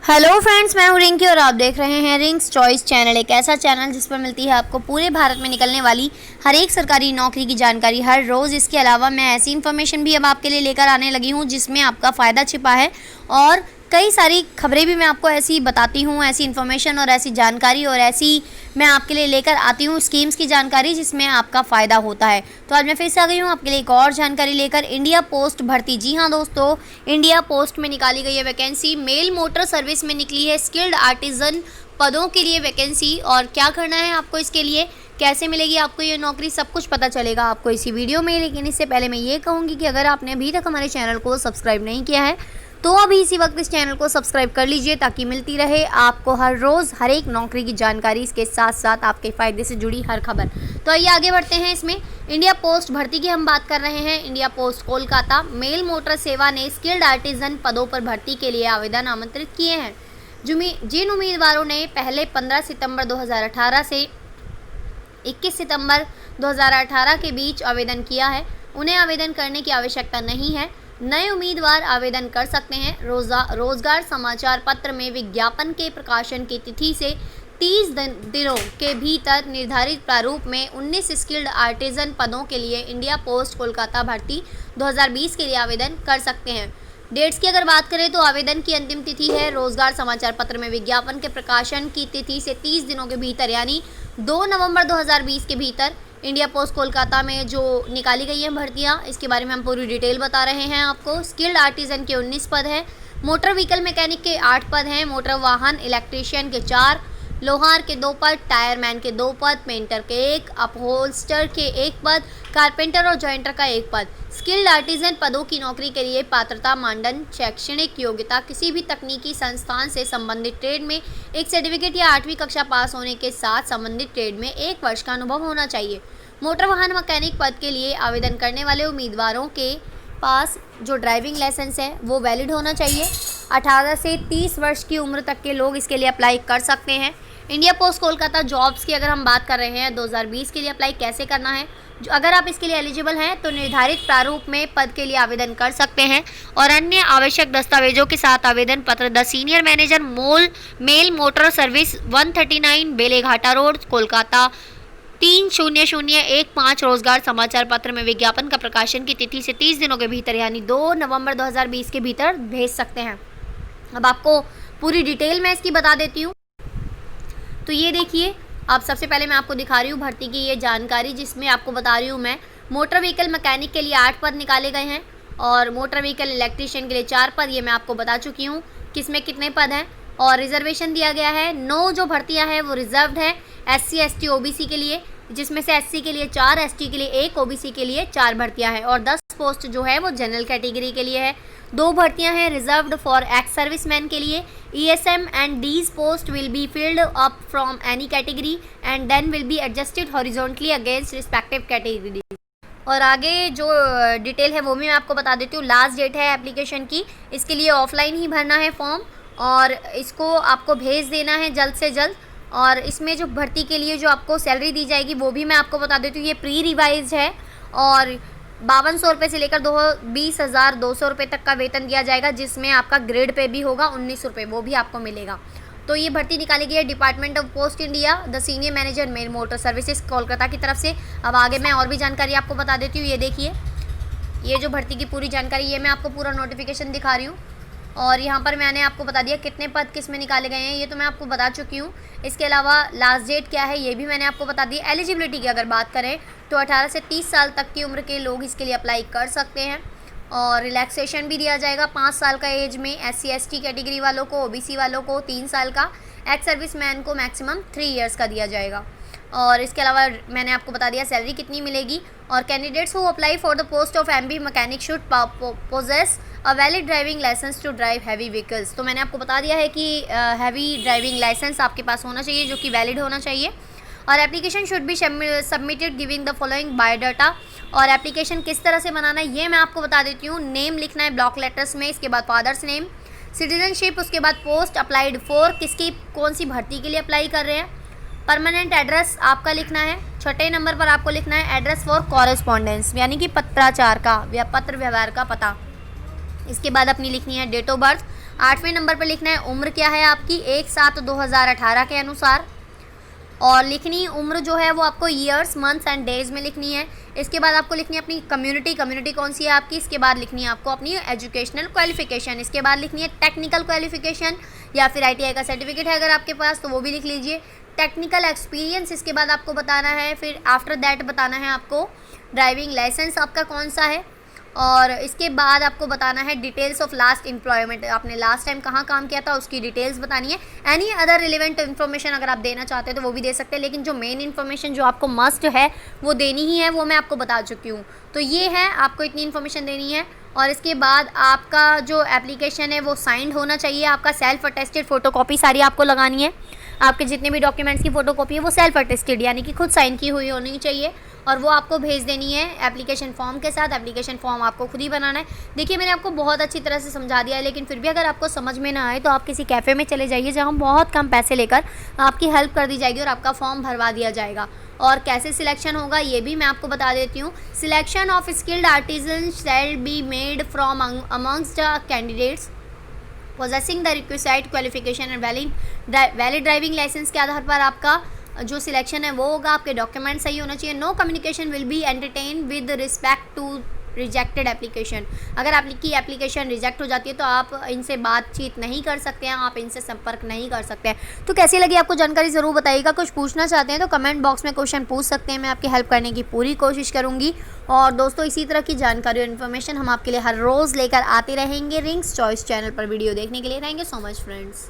Hello friends, मैं हूं रिंकी और आप देख रहे हैं रिंक्स चॉइस चैनल। एक ऐसा चैनल जिस पर मिलती है आपको पूरे भारत में निकलने वाली हर एक सरकारी नौकरी की जानकारी हर रोज़। इसके अलावा मैं ऐसी इन्फॉर्मेशन भी अब आपके लिए लेकर आने लगी हूं जिसमें आपका फ़ायदा छिपा है और कई सारी खबरें भी मैं आपको ऐसी बताती हूं, ऐसी इन्फॉर्मेशन और ऐसी जानकारी और ऐसी मैं आपके लिए लेकर आती हूं स्कीम्स की जानकारी जिसमें आपका फ़ायदा होता है। तो आज मैं फिर से आ गई हूं आपके लिए एक और जानकारी लेकर। इंडिया पोस्ट भर्ती, जी हाँ दोस्तों, इंडिया पोस्ट में निकाली गई है वैकेंसी। मेल मोटर सर्विस में निकली है स्किल्ड आर्टिजन पदों के लिए वैकेंसी। और क्या करना है आपको इसके लिए, कैसे मिलेगी आपको ये नौकरी, सब कुछ पता चलेगा आपको इसी वीडियो में। लेकिन इससे पहले मैं ये कहूँगी कि अगर आपने अभी तक हमारे चैनल को सब्सक्राइब नहीं किया है तो अभी इसी वक्त इस चैनल को सब्सक्राइब कर लीजिए ताकि मिलती रहे आपको हर रोज़ हर एक नौकरी की जानकारी, इसके साथ साथ आपके फ़ायदे से जुड़ी हर खबर। तो आइए आगे बढ़ते हैं। इसमें इंडिया पोस्ट भर्ती की हम बात कर रहे हैं। India post Kolkata mail motor सेवा ने स्किल्ड आर्टिजन पदों पर भर्ती के लिए आवेदन आमंत्रित किए हैं। जिन उम्मीदवारों ने पहले 15 सितंबर 2018 से 21 सितंबर 2018 के बीच आवेदन किया है, उन्हें आवेदन करने की आवश्यकता नहीं है। नए उम्मीदवार आवेदन कर सकते हैं। रोजगार समाचार पत्र में विज्ञापन के प्रकाशन की तिथि से 30 दिनों के भीतर निर्धारित प्रारूप में 19 स्किल्ड आर्टिजन पदों के लिए इंडिया पोस्ट कोलकाता भर्ती 2020 के लिए आवेदन कर सकते हैं। डेट्स की अगर बात करें तो आवेदन की अंतिम तिथि है रोजगार समाचार पत्र में विज्ञापन के प्रकाशन की तिथि से 30 दिनों के भीतर यानी 2 नवंबर 2020 के भीतर। इंडिया पोस्ट कोलकाता में जो निकाली गई हैं भर्तियां, इसके बारे में हम पूरी डिटेल बता रहे हैं आपको। स्किल्ड आर्टिजन के 19 पद हैं, मोटर व्हीकल मैकेनिक के 8 पद हैं, मोटर वाहन इलेक्ट्रीशियन के 4, लोहार के 2 पद, टायरमैन के 2 पद, पेंटर के 1, अपहोल्स्टर के 1 पद, कारपेंटर और जॉइंटर का 1 पद। स्किल्ड आर्टिजन पदों की नौकरी के लिए पात्रता मानदंड शैक्षणिक योग्यता किसी भी तकनीकी संस्थान से संबंधित ट्रेड में एक सर्टिफिकेट या 8वीं कक्षा पास होने के साथ संबंधित ट्रेड में 1 वर्ष का अनुभव होना चाहिए। मोटर वाहन मैकेनिक पद के लिए आवेदन करने वाले उम्मीदवारों के पास जो ड्राइविंग लाइसेंस है वो वैलिड होना चाहिए। 18 से 30 वर्ष की उम्र तक के लोग इसके लिए अप्लाई कर सकते हैं। इंडिया पोस्ट कोलकाता जॉब्स की अगर हम बात कर रहे हैं 2020 के लिए अप्लाई कैसे करना है, अगर आप इसके लिए एलिजिबल हैं तो निर्धारित प्रारूप में पद के लिए आवेदन कर सकते हैं और अन्य आवश्यक दस्तावेजों के साथ आवेदन पत्र the senior manager mail motor service 139 Beleghata road Kolkata 30015 रोजगार समाचार पत्र में विज्ञापन का प्रकाशन की तिथि से 30 दिनों के भीतर यानी 2 नवंबर 2020 के भीतर भेज सकते हैं। अब आपको पूरी डिटेल मैं इसकी बता देती हूँ। तो ये देखिए, अब सबसे पहले मैं आपको दिखा रही हूँ भर्ती की ये जानकारी जिसमें आपको बता रही हूँ मैं मोटर व्हीकल मैकेनिक के लिए 8 पद निकाले गए हैं और मोटर व्हीकल इलेक्ट्रीशियन के लिए 4 पद, ये मैं आपको बता चुकी हूँ किसमें कितने पद हैं। और रिजर्वेशन दिया गया है। 9 जो भर्तियां हैं वो रिजर्व्ड है SC ST OBC के लिए, जिसमें से SC के लिए 4, ST के लिए 1, OBC के लिए 4 भर्तियां हैं और 10 पोस्ट जो है वो जनरल कैटेगरी के लिए है। 2 भर्तियां हैं रिजर्व्ड फॉर एक्स सर्विसमैन के लिए। ESM and these post will be filled up from any category and then will be adjusted horizontally against respective category. और आगे जो डिटेल है वो भी मैं आपको बता देती हूँ। लास्ट डेट है एप्लीकेशन की, इसके लिए ऑफलाइन ही भरना है फॉर्म और इसको आपको भेज देना है जल्द से जल्द। और इसमें जो भर्ती के लिए जो आपको सैलरी दी जाएगी वो भी मैं आपको बता देती हूँ। ये प्री रिवाइज है और 5200 रुपये से लेकर 20,200 रुपये तक का वेतन दिया जाएगा, जिसमें आपका ग्रेड पे भी होगा 19 रुपये, वो भी आपको मिलेगा। तो ये भर्ती निकाली गई है department of post India the senior manager mail motor services Kolkata की तरफ से। अब आगे मैं और भी जानकारी आपको बता देती हूँ। ये देखिए, ये जो भर्ती की पूरी जानकारी, ये मैं आपको पूरा नोटिफिकेशन दिखा रही हूँ और यहाँ पर मैंने आपको बता दिया कितने पद किस में निकाले गए हैं, ये तो मैं आपको बता चुकी हूँ। इसके अलावा लास्ट डेट क्या है ये भी मैंने आपको बता दी। एलिजिबिलिटी की अगर बात करें तो 18 से 30 साल तक की उम्र के लोग इसके लिए अप्लाई कर सकते हैं और रिलैक्सेशन भी दिया जाएगा 5 साल का एज में। SC ST कैटेगरी वालों को, OBC वालों को 3 साल का, एक्स सर्विसमैन को मैक्सिमम 3 इयर्स का दिया जाएगा। और इसके अलावा मैंने आपको बता दिया सैलरी कितनी मिलेगी। और candidates who apply for the post of MB mechanic should possess a valid driving licence to drive heavy vehicles. तो मैंने आपको बता दिया है कि हैवी ड्राइविंग लाइसेंस आपके पास होना चाहिए जो कि वैलिड होना चाहिए। और application should be submitted giving the following biodata. और एप्लीकेशन किस तरह से बनाना है ये मैं आपको बता देती हूँ। नेम लिखना है ब्लॉक लेटर्स में, इसके बाद फादर्स नेम, सिटीजनशिप, उसके बाद पोस्ट अप्लाइड फॉर, किसकी कौन सी भर्ती के लिए अप्लाई कर रहे हैं, परमानेंट एड्रेस आपका लिखना है। 6 नंबर पर आपको लिखना है एड्रेस फॉर कॉरेस्पॉन्डेंस यानी कि पत्राचार का या पत्र व्यवहार का पता। इसके बाद अपनी लिखनी है डेट ऑफ बर्थ। 8वें नंबर पर लिखना है उम्र क्या है आपकी 1/7/2018 के अनुसार, और लिखनी उम्र जो है वो आपको ईयर्स, मंथ्स एंड डेज में लिखनी है। इसके बाद आपको लिखनी है अपनी कम्युनिटी कौन सी है आपकी। इसके बाद लिखनी है आपको अपनी एजुकेशनल क्वालिफिकेशन। इसके बाद लिखनी है टेक्निकल क्वालिफिकेशन या फिर ITI का सर्टिफिकेट है अगर आपके पास तो वो भी लिख लीजिए। टेक्निकल एक्सपीरियंस इसके बाद आपको बताना है। फिर आफ्टर दैट बताना है आपको ड्राइविंग लाइसेंस आपका कौन सा है, और इसके बाद आपको बताना है डिटेल्स ऑफ लास्ट एम्प्लॉयमेंट, आपने लास्ट टाइम कहाँ काम किया था उसकी डिटेल्स बतानी है। एनी अदर रिलेवेंट इन्फॉर्मेशन अगर आप देना चाहते हैं तो वो भी दे सकते हैं, लेकिन जो मेन इन्फॉर्मेशन जो आपको मस्ट है वो देनी ही है, वो मैं आपको बता चुकी हूँ। तो ये है, आपको इतनी इन्फॉर्मेशन देनी है। और इसके बाद आपका जो एप्लीकेशन है वो साइंड होना चाहिए, आपका सेल्फ अटेस्टेड फ़ोटोकॉपी सारी आपको लगानी है। आपके जितने भी डॉक्यूमेंट्स की फ़ोटोकॉपी है वो सेल्फ अटेस्टेड यानी कि खुद साइन की हुई होनी चाहिए, और वो आपको भेज देनी है एप्लीकेशन फॉर्म के साथ। एप्लीकेशन फॉर्म आपको खुद ही बनाना है। देखिए मैंने आपको बहुत अच्छी तरह से समझा दिया है, लेकिन फिर भी अगर आपको समझ में ना आए तो आप किसी कैफ़े में चले जाइए जहाँ बहुत कम पैसे लेकर आपकी हेल्प कर दी जाएगी और आपका फॉर्म भरवा दिया जाएगा। और कैसे सिलेक्शन होगा ये भी मैं आपको बता देती हूँ। Selection of skilled artisan shall be made from amongst the candidates possessing the requisite qualification and valid driving licence के आधार पर आपका जो सिलेक्शन है वो होगा। आपके डॉक्यूमेंट सही होना चाहिए। No communication will be entertain with respect to rejected application. अगर आपकी एप्लीकेशन रिजेक्ट हो जाती है तो आप इनसे बातचीत नहीं कर सकते हैं, आप इनसे संपर्क नहीं कर सकते हैं। तो कैसी लगी आपको जानकारी ज़रूर बताइएगा। कुछ पूछना चाहते हैं तो कमेंट बॉक्स में क्वेश्चन पूछ सकते हैं, मैं आपकी हेल्प करने की पूरी कोशिश करूँगी। और दोस्तों इसी तरह की जानकारी और इन्फॉर्मेशन हम आपके लिए हर रोज़ लेकर आते रहेंगे रिंग्स चॉइस चैनल पर। वीडियो देखने के लिए thank you so much friends.